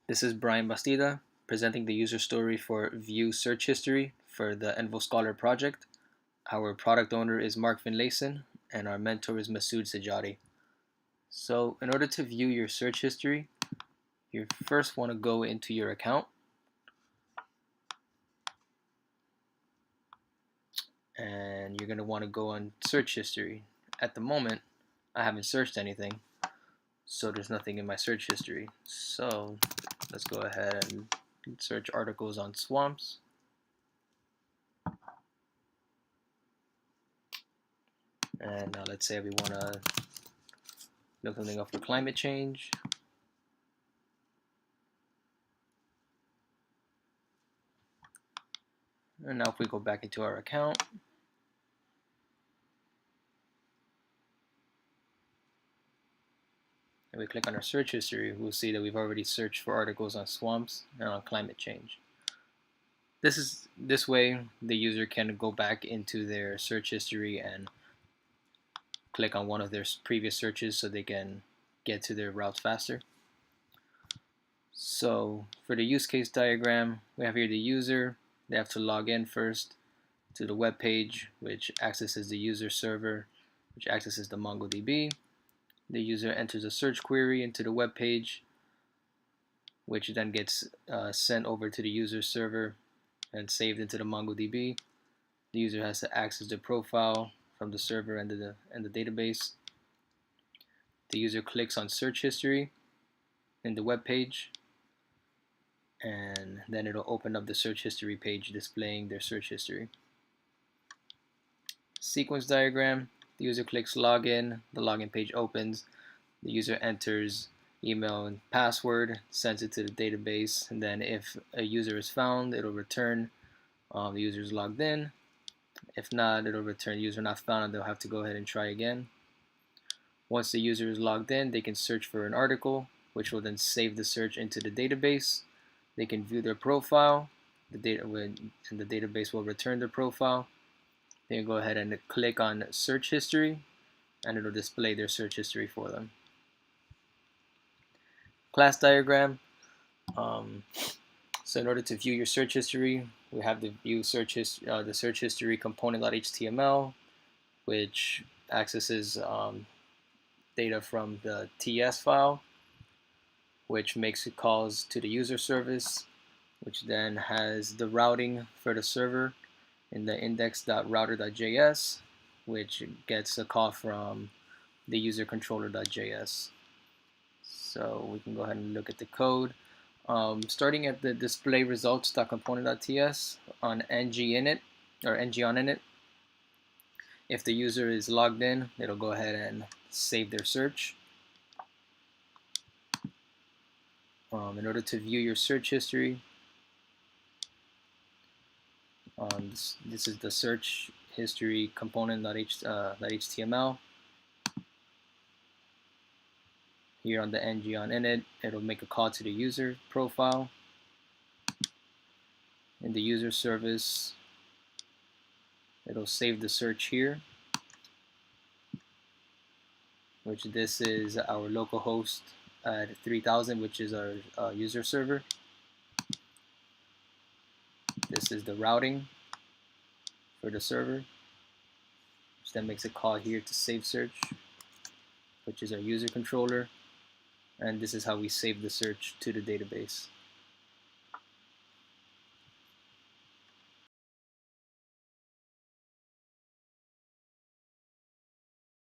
This is Brian Bastida presenting the user story for View Search History for the Envo Scholar project. Our product owner is Mark Finlayson and our mentor is Masood Sajadi. So in order to view your search history, you first want to go into your account and you're going to want to go on search history. At the moment, I haven't searched anything, so there's nothing in my search history. So let's go ahead and search articles on swamps. And let's say we want to look something up for climate change. And now if we go back into our account, and we click on our search history, we'll see that we've already searched for articles on swamps and on climate change. This way the user can go back into their search history and click on one of their previous searches so they can get to their routes faster. So for the use case diagram, we have here the user. They have to log in first to the web page, which accesses the user server, which accesses the MongoDB. The user enters a search query into the web page, which then gets sent over to the user server and saved into the MongoDB. The user has to access the profile from the server and the database. The user clicks on search history in the web page, and then it'll open up the search history page displaying their search history. Sequence diagram, the user clicks login, the login page opens, the user enters email and password, sends it to the database, and then if a user is found, it'll return the user is logged in. If not, it'll return user not found, and they'll have to go ahead and try again. Once the user is logged in, they can search for an article, which will then save the search into the database. They can view their profile, and the database will return their profile. They can go ahead and click on search history, and it'll display their search history for them. Class diagram. So in order to view your search history, we have the view the search history component.html, which accesses data from the TS file, which makes calls to the user service, which then has the routing for the server in the index.router.js, which gets a call from the user controller.js. So we can go ahead and look at the code. Starting at the display results.component.ts on ng-init or ng-on-init. If the user is logged in, it'll go ahead and save their search. In order to view your search history, this is the search history component.html. Here on the ng-on-init, it'll make a call to the user profile. In the user service, it'll save the search here, which this is our local host at 3000, which is our user server. This is the routing for the server, which then makes a call here to save search, which is our user controller. And this is how we save the search to the database.